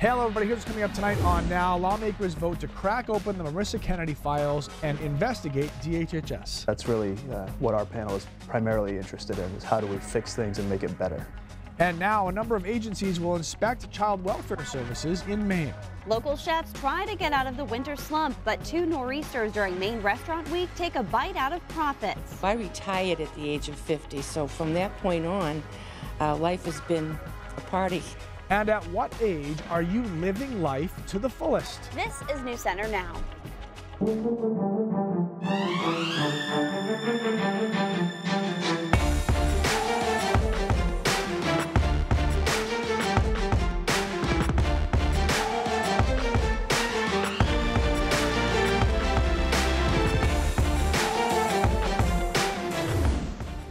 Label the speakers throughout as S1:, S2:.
S1: Hello everybody, here's what's coming up tonight on Now. Lawmakers vote to crack open the Marissa Kennedy files and investigate DHHS.
S2: That's really what our panel is primarily interested in, is how do we fix things and make it better.
S1: And now a number of agencies will inspect child welfare services in Maine.
S3: Local chefs try to get out of the winter slump, but 2 nor'easters during Maine Restaurant Week take a bite out of profits.
S4: I retired at the age of 50, so from that point on, life has been a party.
S1: And at what age are you living life to the fullest?
S3: This is News Center Now.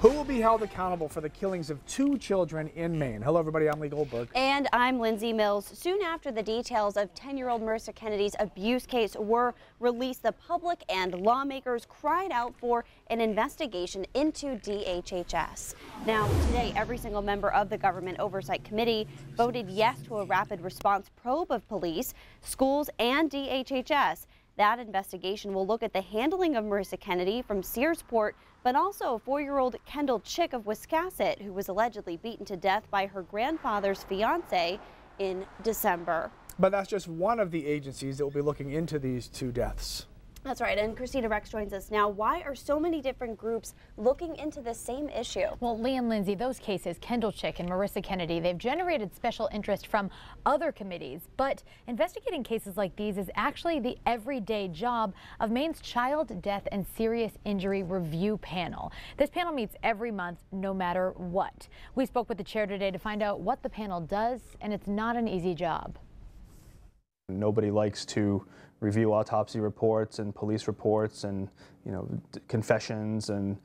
S1: Who will be held accountable for the killings of 2 children in Maine? Hello everybody, I'm Lee Goldberg.
S3: And I'm Lindsay Mills. Soon after the details of 10-year-old Marissa Kennedy's abuse case were released, the public and lawmakers cried out for an investigation into DHHS. Now, today, every single member of the Government Oversight Committee voted yes to a rapid response probe of police, schools, and DHHS. That investigation will look at the handling of Marissa Kennedy from Searsport, but also 4-year-old Kendall Chick of Wiscasset, who was allegedly beaten to death by her grandfather's fiance in December.
S1: But that's just one of the agencies that will be looking into these 2 deaths.
S3: That's right, and Christina Rex joins us now. Why are so many different groups looking into the same issue?
S5: Well, Lee and Lindsay, those cases, Kendall Chick and Marissa Kennedy, they've generated special interest from other committees, but investigating cases like these is actually the everyday job of Maine's Child Death and Serious Injury Review Panel. This panel meets every month, no matter what. We spoke with the chair today to find out what the panel does, and it's not an easy job.
S2: Nobody likes to review autopsy reports and police reports and, confessions and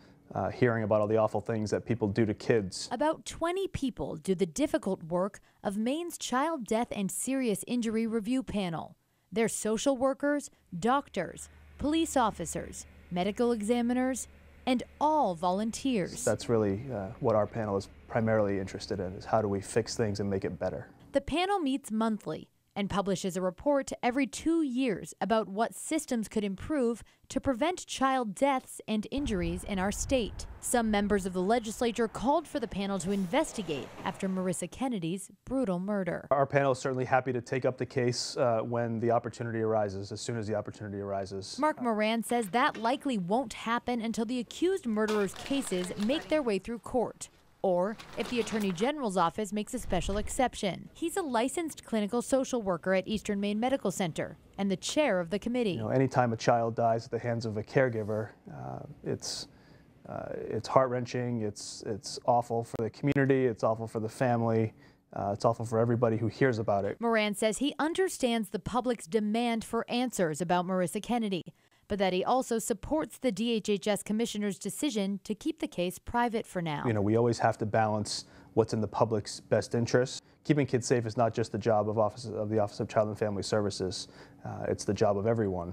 S2: hearing about all the awful things that people do to kids.
S6: About 20 people do the difficult work of Maine's Child Death and Serious Injury Review Panel. They're social workers, doctors, police officers, medical examiners, and all volunteers.
S2: That's really what our panel is primarily interested in, is how do we fix things and make it better.
S6: The panel meets monthly and publishes a report every 2 years about what systems could improve to prevent child deaths and injuries in our state. Some members of the legislature called for the panel to investigate after Marissa Kennedy's brutal murder.
S2: Our panel is certainly happy to take up the case when the opportunity arises, as soon as the opportunity arises.
S6: Mark Moran says that likely won't happen until the accused murderers' cases make their way through court, or if the Attorney General's office makes a special exception. He's a licensed clinical social worker at Eastern Maine Medical Center and the chair of the committee.
S2: Anytime a child dies at the hands of a caregiver, it's heart-wrenching, it's awful for the community, it's awful for the family, it's awful for everybody who hears about it.
S6: Moran says he understands the public's demand for answers about Marissa Kennedy, but that he also supports the DHHS commissioner's decision to keep the case private for now.
S2: We always have to balance what's in the public's best interest. Keeping kids safe is not just the job of the Office of Child and Family Services. It's the job of everyone.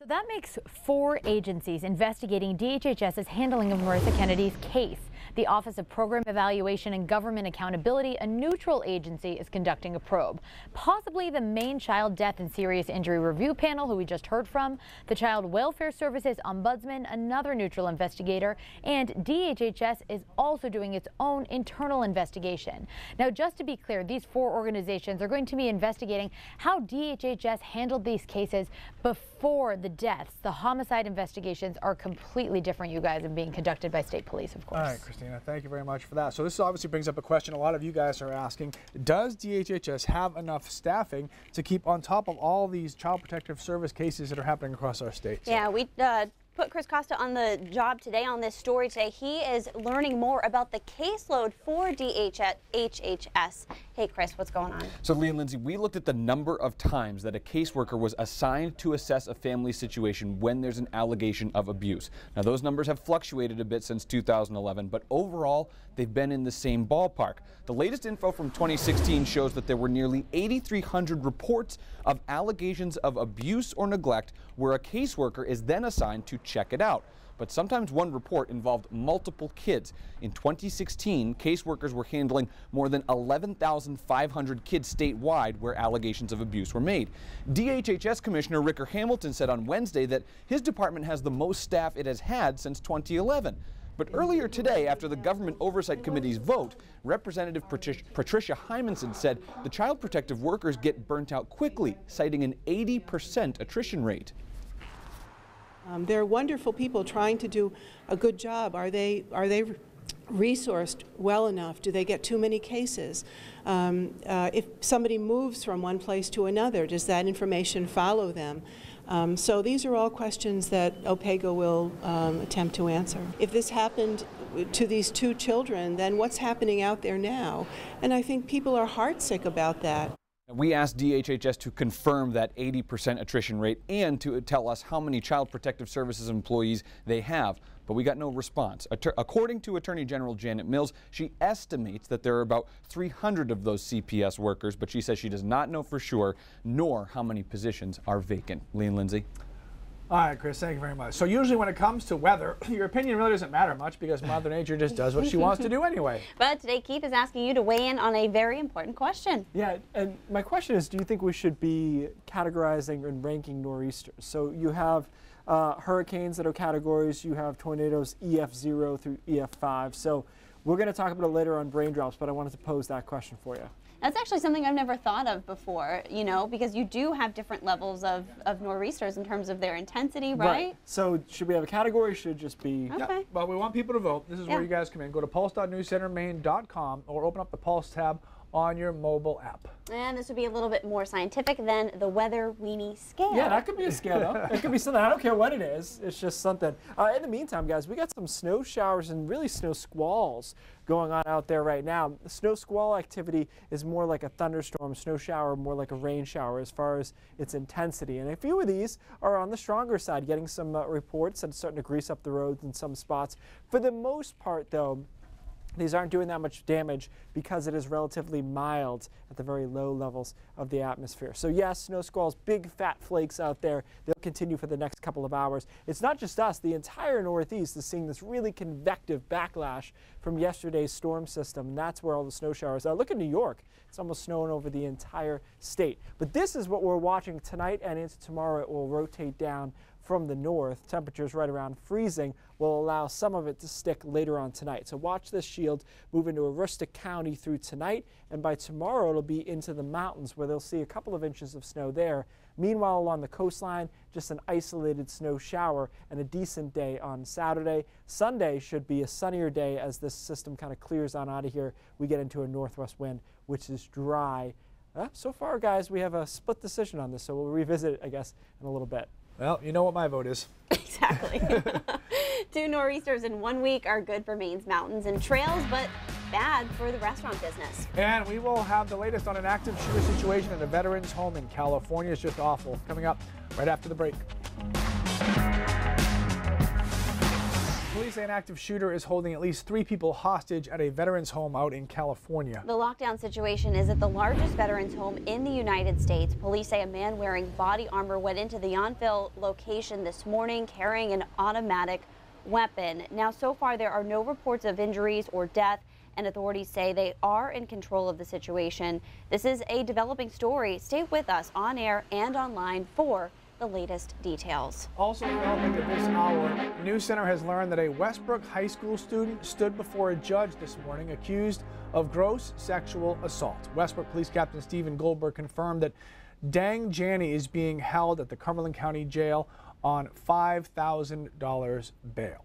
S5: So that makes 4 agencies investigating DHHS's handling of Marissa Kennedy's case. The Office of Program Evaluation and Government Accountability, a neutral agency, is conducting a probe. Possibly the Maine Child Death and Serious Injury Review Panel, who we just heard from, the Child Welfare Services Ombudsman, another neutral investigator, and DHHS is also doing its own internal investigation. Now, just to be clear, these 4 organizations are going to be investigating how DHHS handled these cases before the deaths. The homicide investigations are completely different, you guys, and being conducted by state police, of course.
S1: All right, Christina, thank you very much for that. So this obviously brings up a question a lot of you guys are asking. Does DHHS have enough staffing to keep on top of all these child protective service cases that are happening across our state?
S3: Yeah, we put Chris Costa on the job today on this story today. He is learning more about the caseload for DHHS. Hey, Chris, what's going on?
S7: So, Lee and Lindsay, we looked at the number of times that a caseworker was assigned to assess a family situation when there's an allegation of abuse. Now, those numbers have fluctuated a bit since 2011, but overall, they've been in the same ballpark. The latest info from 2016 shows that there were nearly 8,300 reports of allegations of abuse or neglect where a caseworker is then assigned to check it out. but sometimes one report involved multiple kids. In 2016, caseworkers were handling more than 11,500 kids statewide where allegations of abuse were made. DHHS Commissioner Ricker Hamilton said on Wednesday that his department has the most staff it has had since 2011. But earlier today, after the Government Oversight Committee's vote, Representative Patricia Hymanson said the child protective workers get burnt out quickly, citing an 80% attrition rate.
S8: They're wonderful people trying to do a good job. Are they resourced well enough? Do they get too many cases? If somebody moves from one place to another, does that information follow them? So these are all questions that OPEGA will attempt to answer. If this happened to these two children, then what's happening out there now? And I think people are heartsick about that.
S7: We asked DHHS to confirm that 80% attrition rate and to tell us how many Child Protective Services employees they have, but we got no response. According to Attorney General Janet Mills, she estimates that there are about 300 of those CPS workers, but she says she does not know for sure, nor how many positions are vacant. Lee and Lindsay.
S1: All right, Chris, thank you very much. So usually when it comes to weather, your opinion really doesn't matter much because Mother Nature just does what she wants to do anyway.
S3: But today Keith is asking you to weigh in on a very important question.
S9: Yeah, and my question is, do you think we should be categorizing and ranking nor'easters? So you have hurricanes that are categories, you have tornadoes EF0 through EF5. So we're going to talk about it later on brain drops, but I wanted to pose that question for you.
S3: That's actually something I've never thought of before, you know, because you do have different levels of nor'easters in terms of their intensity, right?
S9: So should we have a category or should it just be?
S3: Okay.
S1: Yeah, well, we want people to vote. This is where you guys come in. Go to pulse.newscentermaine.com or open up the Pulse tab on your mobile app.
S3: And this would be a little bit more scientific than the weather weenie scale.
S9: Yeah, that could be a scale, though. It could be something. I don't care what it is. It's just something. In the meantime, guys, we got some snow showers and really snow squalls going on out there right now. The snow squall activity is more like a thunderstorm, snow shower more like a rain shower as far as its intensity. And a few of these are on the stronger side, getting some reports and starting to grease up the roads in some spots. For the most part, though, these aren't doing that much damage because it is relatively mild at the very low levels of the atmosphere. So yes, snow squalls, big fat flakes out there. They'll continue for the next couple of hours. It's not just us. The entire Northeast is seeing this really convective backlash from yesterday's storm system. And that's where all the snow showers are. Look at New York. It's almost snowing over the entire state. But this is what we're watching tonight and into tomorrow. It will rotate down from the north. Temperatures right around freezing will allow some of it to stick later on tonight. So watch this shield move into Aroostook County through tonight, and by tomorrow it'll be into the mountains where they'll see a couple of inches of snow there. Meanwhile, along the coastline, just an isolated snow shower and a decent day on Saturday. Sunday should be a sunnier day as this system kind of clears on out of here. We get into a northwest wind, which is dry. So far, guys, we have a split decision on this, so we'll revisit it, I guess, in a little bit.
S1: Well, you know what my vote is.
S3: Exactly. 2 nor'easters in 1 week are good for Maine's mountains and trails, but bad for the restaurant business.
S1: And we will have the latest on an active shooter situation at a veterans home in California. It's just awful. Coming up right after the break. Police say an active shooter is holding at least 3 people hostage at a veterans home out in California.
S3: The lockdown situation is at the largest veterans home in the United States. Police say a man wearing body armor went into the Yountville location this morning carrying an automatic weapon. Now, so far, there are no reports of injuries or death, and authorities say they are in control of the situation. This is a developing story. Stay with us on air and online for the latest details.
S1: Also developing at this hour, News Center has learned that a Westbrook High School student stood before a judge this morning accused of gross sexual assault. Westbrook Police Captain Stephen Goldberg confirmed that Dang Janney is being held at the Cumberland County Jail on $5,000 bail.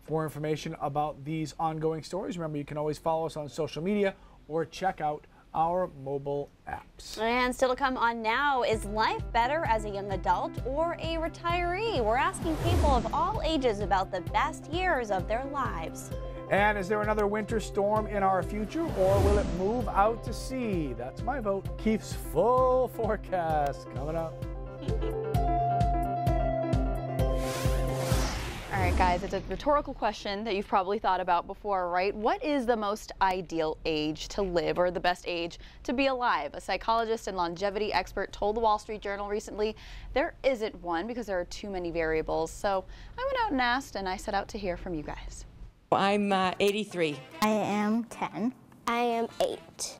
S1: For more information about these ongoing stories, remember you can always follow us on social media or check out our mobile apps.
S3: And still to come on Now, is life better as a young adult or a retiree? We're asking people of all ages about the best years of their lives.
S1: And is there another winter storm in our future, or will it move out to sea? That's my vote. Keith's full forecast coming up.
S3: All
S10: right, guys, it's a rhetorical question that you've probably thought about before, right? What is the most ideal age to live, or the best age to be alive? A psychologist and longevity expert told the Wall Street Journal recently there isn't one because there are too many variables. So I went out and asked, and I set out to hear from you guys.
S4: I'm 83.
S11: I am 10.
S12: I am 8.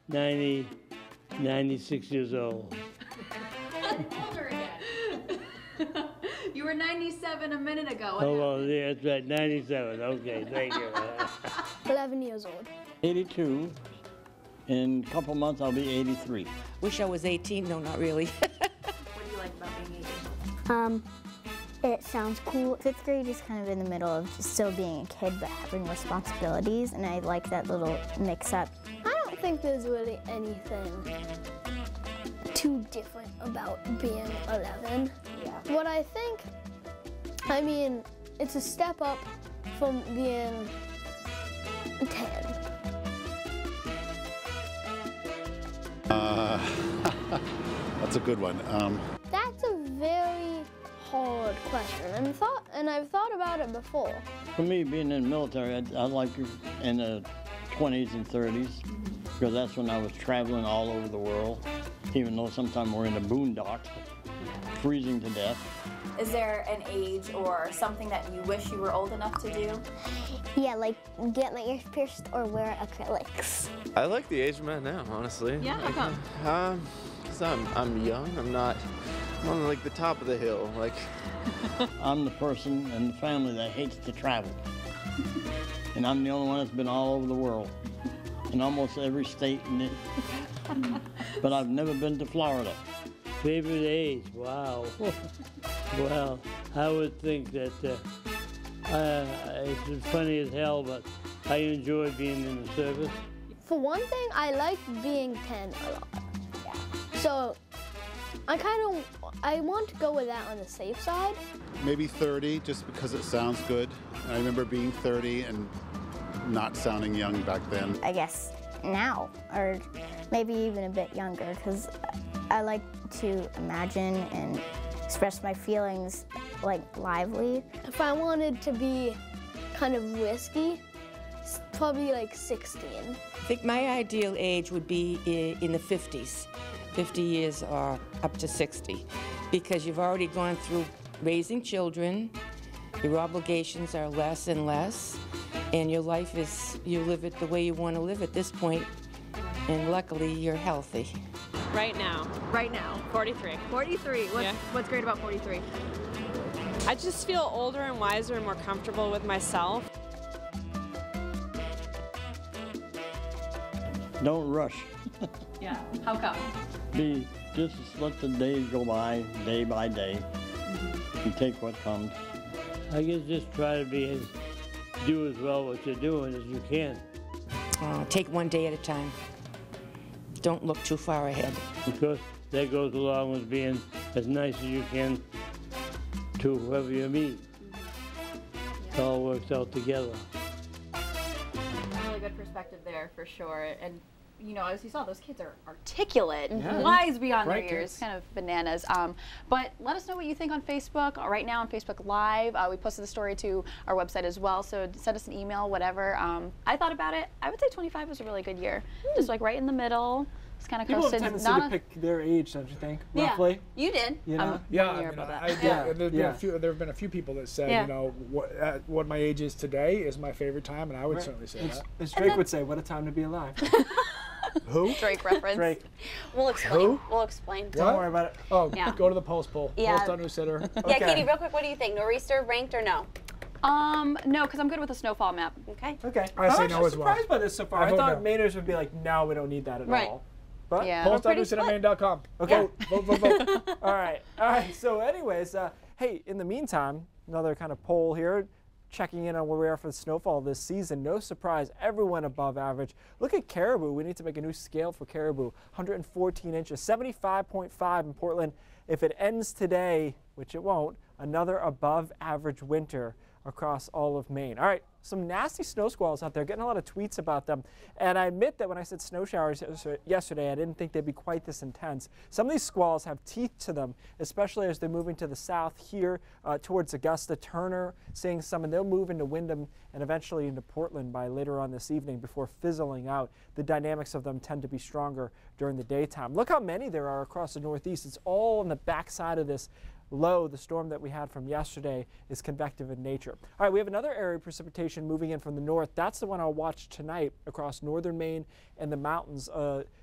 S13: 96 years old.
S5: Older again. You were 97 a minute ago.
S13: Oh, yeah, that's right, 97. Okay, thank you.
S12: 11 years old.
S13: 82. In a couple months, I'll be 83.
S4: Wish I was 18. No, not really.
S5: What do you like about being 18?
S11: It sounds cool. 5th grade is kind of in the middle of still being a kid but having responsibilities, and I like that little mix-up.
S12: I don't think there's really anything too different about being 11.
S11: Yeah.
S12: What I think, I mean, it's a step up from being 10.
S14: That's a good one.
S12: That's a very hard question, and I've thought about it before.
S13: For me, being in the military, I like in the 20s and 30s, because that's when I was traveling all over the world, even though sometimes we're in the boondocks, freezing to death.
S15: Is there an age or something that you wish you were old enough to do?
S12: Yeah, like get my ears pierced or wear acrylics.
S16: I like the age I'm at now, honestly.
S15: Yeah, how come?
S16: Because I'm young. I'm on like the top of the hill. Like,
S13: I'm the person in the family that hates to travel. And I'm the only one that's been all over the world, in almost every state in it. But I've never been to Florida.
S17: Favorite age? Wow. Well, I would think that it's funny as hell, but I enjoy being in the service.
S12: For one thing, I like being 10 a lot. So I want to go with that on the safe side.
S14: Maybe 30, just because it sounds good. I remember being 30 and not sounding young back then.
S11: I guess now, or maybe even a bit younger, because I like to imagine and express my feelings like lively.
S12: If I wanted to be kind of risky, probably like 16.
S4: I think my ideal age would be in the 50s. 50 years or up to 60, because you've already gone through raising children, your obligations are less and less, and your life is, you live it the way you want to live at this point, and luckily you're healthy.
S18: Right now.
S10: Right now.
S18: 43.
S10: 43. What's great about 43?
S18: I just feel older and wiser and more comfortable with myself.
S13: Don't rush.
S15: Yeah, how come?
S13: Just let the days go by day, and take what comes.
S17: I guess just try to do as well what you're doing as you can.
S4: Take one day at a time. Don't look too far ahead.
S17: Because that goes along with being as nice as you can to whoever you meet. It all works out together.
S10: Really good perspective there, for sure. And you know, as you saw, those kids are articulate,
S1: Yeah.
S10: wise beyond
S1: Right,
S10: their years,
S1: kids.
S10: kind of bananas. But let us know what you think on Facebook. Right now on Facebook Live, we posted the story to our website as well, so send us an email, whatever. I thought about it. I would say 25 was a really good year. Just like right in the middle. It's kind of
S9: People have a
S10: coasted.
S9: tendency to pick their age, don't you think,
S10: Yeah,
S9: roughly?
S10: you did.
S9: You know?
S1: Yeah,
S10: one year
S1: I mean,
S10: above that.
S1: I did.
S9: Yeah.
S1: There have been a few people that said,
S10: Yeah.
S1: you know, what my age is today is my favorite time, and I would certainly say that.
S9: As Drake would say, what a time to be alive.
S1: Who?
S10: Drake reference.
S9: Drake.
S10: We'll explain.
S1: Who?
S10: We'll explain.
S9: Don't worry about it.
S1: Oh,
S10: Yeah.
S1: go to the Pulse poll.
S10: Yeah.
S1: Pulse on News Sitter.
S10: Yeah, Katie, real quick, what do you think? Nor'easter ranked or no? No, because I'm good with the snowfall map. Okay.
S9: Okay.
S1: I say
S9: I'm
S1: no
S9: actually
S1: as well.
S9: surprised by this so far.
S1: I
S9: I
S1: vote
S9: thought
S1: no.
S9: Mainers would be like, no, we don't need that at
S10: Right.
S9: all. But
S10: Yeah.
S1: Pulse.newscittermaine.com.
S9: Okay.
S1: Vote.
S9: All right. So anyways, hey, in the meantime, another kind of poll here, checking in on where we are for the snowfall this season. No surprise, everyone above average. Look at Caribou. We need to make a new scale for Caribou. 114 inches, 75.5 in Portland. If it ends today, which it won't, another above average winter across all of Maine. All right, some nasty snow squalls out there, getting a lot of tweets about them. And I admit that when I said snow showers yesterday, I didn't think they'd be quite this intense. Some of these squalls have teeth to them, especially as they're moving to the south here towards Augusta, Turner, seeing some, and they'll move into Windham and eventually into Portland by later on this evening before fizzling out. The dynamics of them tend to be stronger during the daytime. Look how many there are across the Northeast. It's all on the backside of this low. The storm that we had from yesterday is convective in nature. All right, we have another area of precipitation moving in from the north. That's the one I'll watch tonight across northern Maine and the mountains.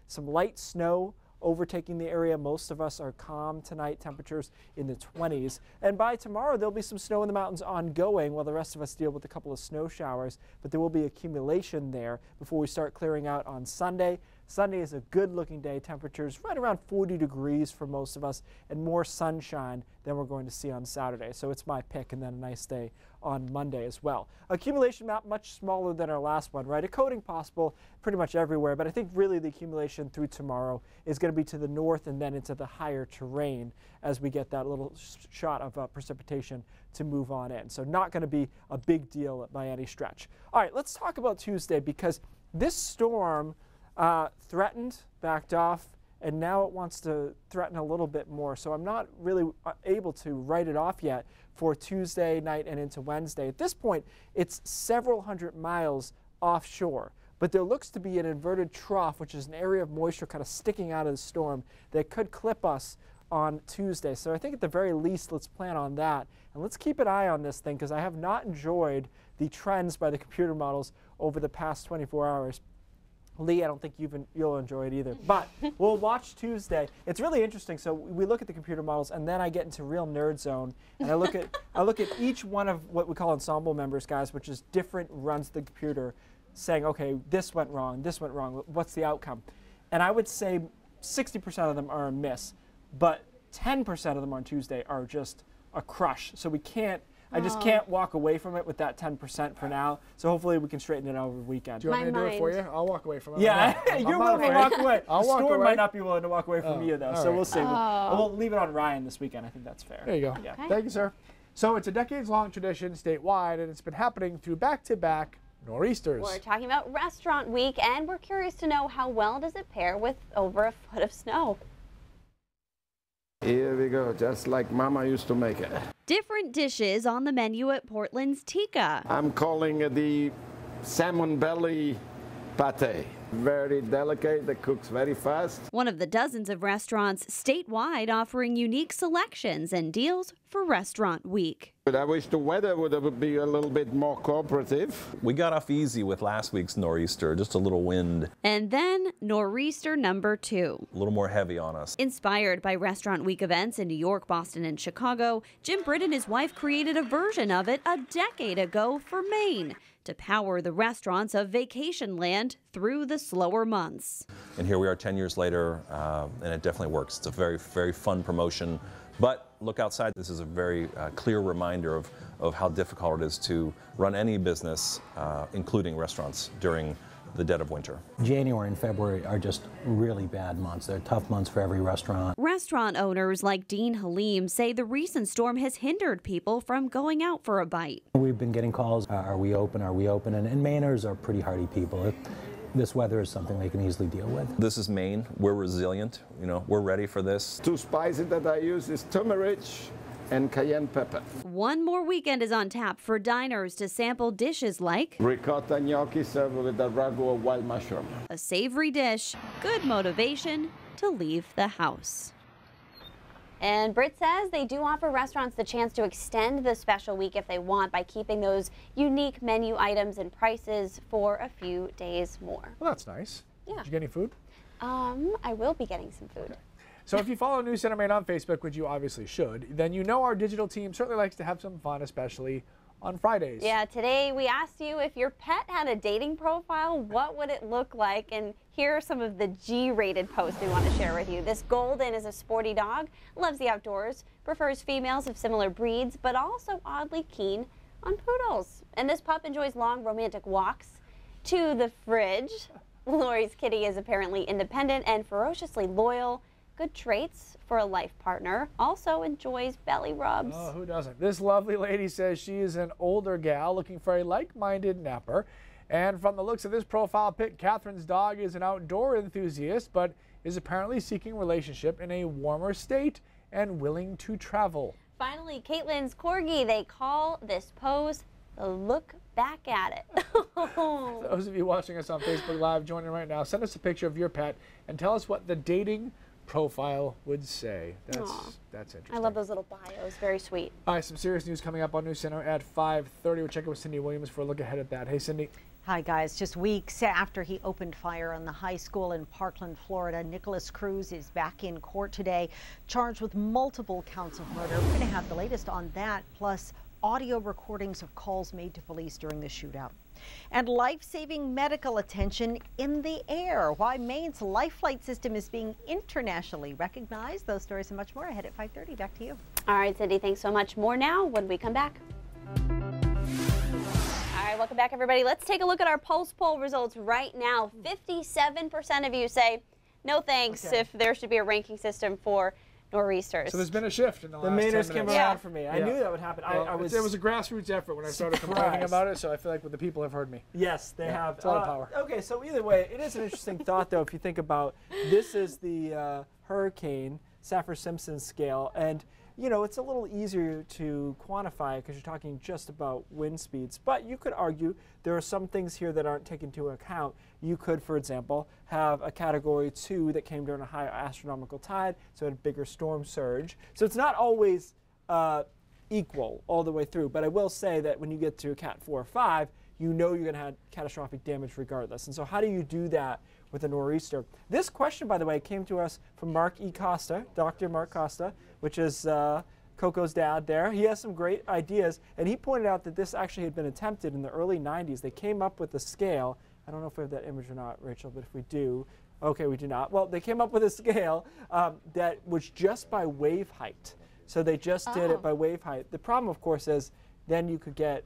S9: Some light snow overtaking the area. Most of us are calm tonight, temperatures in the 20s. And by tomorrow, there'll be some snow in the mountains ongoing while the rest of us deal with a couple of snow showers. But there will be accumulation there before we start clearing out on Sunday. Sunday is a good-looking day. Temperatures right around 40 degrees for most of us, and more sunshine than we're going to see on Saturday. So it's my pick, and then a nice day on Monday as well. Accumulation map much smaller than our last one, right? A coating possible pretty much everywhere, but I think really the accumulation through tomorrow is going to be to the north and then into the higher terrain as we get that little shot of precipitation to move on in. So not going to be a big deal by any stretch. All right, let's talk about Tuesday, because this storm threatened, backed off, and now it wants to threaten a little bit more. So I'm not really able to write it off yet for Tuesday night and into Wednesday. At this point, it's several hundred miles offshore, but there looks to be an inverted trough, which is an area of moisture kind of sticking out of the storm that could clip us on Tuesday. So I think at the very least, let's plan on that. And let's keep an eye on this thing, because I have not enjoyed the trends by the computer models over the past 24 hours. Lee, I don't think you'll enjoy it either, but we'll watch Tuesday. It's really interesting. So we look at the computer models, and then I get into real nerd zone, and I look at each one of what we call ensemble members, guys, which is different runs of the computer, saying, okay, this went wrong, what's the outcome? And I would say 60% of them are a miss, but 10% of them on Tuesday are just a crush. So we can't. I just can't walk away from it with that 10% for now. So hopefully we can straighten it out over the weekend.
S1: Do you want me to do it for you? I'll walk away from it.
S9: Yeah, you're willing to walk away.
S1: I'll walk
S9: Storm
S1: away.
S9: might not be willing to walk away from you, though. So
S1: right.
S9: we'll see. We'll leave it on Ryan this weekend. I think that's fair.
S1: There you go.
S9: Yeah.
S1: Okay. Thank you, sir. So it's a decades-long tradition statewide, and it's been happening through back-to-back nor'easters.
S3: We're talking about Restaurant Week, and we're curious to know, how well does it pair with over a foot of snow?
S19: Here we go, just like Mama used to make it.
S3: Different dishes on the menu at Portland's Tikka.
S19: I'm calling it the salmon belly pate. Very delicate, it cooks very fast.
S3: One of the dozens of restaurants statewide offering unique selections and deals for Restaurant Week.
S19: But I wish the weather would be a little bit more cooperative.
S20: We got off easy with last week's nor'easter, just a little wind.
S3: And then nor'easter number 2.
S20: A little more heavy on us.
S3: Inspired by Restaurant Week events in New York, Boston, and Chicago, Jim Britt and his wife created a version of it a decade ago for Maine to power the restaurants of vacation land through the slower months.
S20: And here we are 10 years later, and it definitely works. It's a very, very fun promotion. But look outside. This is a very clear reminder of how difficult it is to run any business, including restaurants, during the dead of winter.
S21: January and February are just really bad months. They're tough months for every restaurant.
S3: Restaurant owners like Dean Halim say the recent storm has hindered people from going out for a bite.
S21: We've been getting calls, are we open, are we open? And Mainers are pretty hardy people. This weather is something they can easily deal with.
S20: This is Maine. We're resilient. You know, we're ready for this.
S19: Two spices that I use is turmeric and cayenne pepper.
S3: One more weekend is on tap for diners to sample dishes like
S19: ricotta gnocchi served with a ragu of wild mushroom.
S3: A savory dish, good motivation to leave the house. And Britt says they do offer restaurants the chance to extend the special week if they want by keeping those unique menu items and prices for a few days more.
S1: Well, that's nice.
S3: Yeah.
S1: Did you get any food?
S3: I will be getting some food.
S1: Okay. So if you follow News Center Maine on Facebook, which you obviously should, then you know our digital team certainly likes to have some fun, especially on Fridays.
S3: Yeah, today we asked you if your pet had a dating profile, what would it look like? And here are some of the G-rated posts we want to share with you. This Golden is a sporty dog, loves the outdoors, prefers females of similar breeds, but also oddly keen on poodles. And this pup enjoys long romantic walks to the fridge. Lori's kitty is apparently independent and ferociously loyal Good traits for a life partner. Also enjoys belly rubs.
S1: Oh, who doesn't? This lovely lady says she is an older gal looking for a like-minded napper. And from the looks of this profile pic, Catherine's dog is an outdoor enthusiast, but is apparently seeking relationship in a warmer state and willing to travel.
S3: Finally, Caitlin's corgi. They call this pose the look back at it.
S1: Those of you watching us on Facebook Live, joining right now, send us a picture of your pet and tell us what the dating profile would say. That's interesting.
S3: I love those little bios. Very sweet.
S1: All right, some serious news coming up on News Center at 5:30. We'll check in with Cindy Williams for a look ahead at that. Hey, Cindy.
S6: Hi, guys. Just weeks after he opened fire on the high school in Parkland, Florida, Nicholas Cruz is back in court today, charged with multiple counts of murder. We're going to have the latest on that, plus audio recordings of calls made to police during the shootout. And life-saving medical attention in the air. Why Maine's life flight system is being internationally recognized. Those stories and much more ahead at 5:30. Back to you.
S3: All right, Cindy, thanks so much. More now when we come back. All right, welcome back, everybody. Let's take a look at our Pulse poll results right now. 57% of you say no thanks if there should be a ranking system for nor'easters.
S1: So there's been a shift in the last 10
S9: Mainers
S1: minutes.
S9: came around for me. I knew that would happen.
S1: Well,
S9: I was.
S1: It was a grassroots effort when I started complaining about it, so I feel like the people have heard me.
S9: Yes, they have.
S1: It's a lot of power.
S9: Okay, so either way, it is an interesting thought, though, if you think about this is the hurricane Saffir-Simpson scale, and you know, it's a little easier to quantify because you're talking just about wind speeds. But you could argue there are some things here that aren't taken into account. You could, for example, have a Category 2 that came during a high astronomical tide, so a bigger storm surge. So it's not always equal all the way through. But I will say that when you get to a Cat 4 or 5, you know you're going to have catastrophic damage regardless. And so how do you do that with a nor'easter? This question, by the way, came to us from Mark E. Costa, Dr. Mark Costa, which is Coco's dad there. He has some great ideas, and he pointed out that this actually had been attempted in the early 90s. They came up with a scale. I don't know if we have that image or not, Rachel, but if we do, okay, we do not. Well, they came up with a scale that was just by wave height. So they just did it by wave height. The problem, of course, is then you could get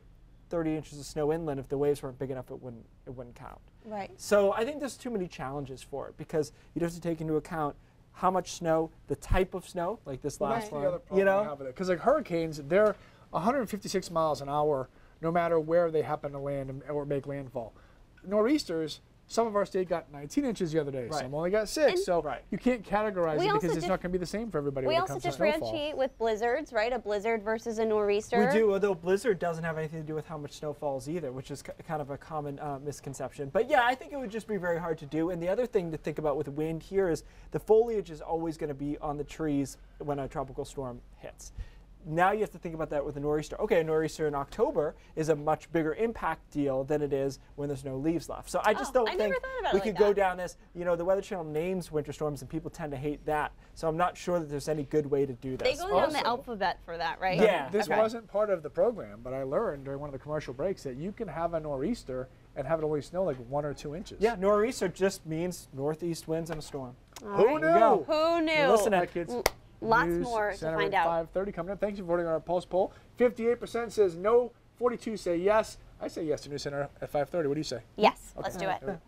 S9: 30 inches of snow inland. If the waves weren't big enough, it wouldn't count.
S3: Right.
S9: So I think there's too many challenges for it because you'd have to take into account how much snow, the type of snow, like this last one. You know,
S1: because like hurricanes, they're 156 miles an hour, no matter where they happen to land or make landfall. Nor'easters, some of our state got 19 inches the other day. Some only got 6. So you can't categorize it because it's not going to be the same for everybody.
S3: We
S1: when
S3: also
S1: it comes to snowfall.
S3: differentiate with blizzards, right? A blizzard versus a nor'easter.
S9: We do, although blizzard doesn't have anything to do with how much snow falls either, which is kind of a common misconception. But yeah, I think it would just be very hard to do. And the other thing to think about with wind here is the foliage is always going to be on the trees when a tropical storm hits. Now you have to think about that with a nor'easter. Okay, a nor'easter in October is a much bigger impact deal than it is when there's no leaves left. So I just don't think we could go down this. You know, the Weather Channel names winter storms, and people tend to hate that. So I'm not sure that there's any good way to do this.
S3: They go down the alphabet for that, right?
S9: Yeah.
S1: This wasn't part of the program, but I learned during one of the commercial breaks that you can have a nor'easter and have it only snow like 1 or 2 inches.
S9: Yeah, nor'easter just means northeast winds and a storm.
S1: Who knew?
S3: Who knew?
S9: Listen at kids.
S3: Lots
S1: News
S3: more to
S1: Center
S3: find
S1: at
S3: out.
S1: 5:30 coming up. Thanks for voting on our Pulse poll. 58% says no, 42 say yes. I say yes to News Center at 5:30. What do you say?
S3: Yes,
S1: Okay.
S3: let's do it.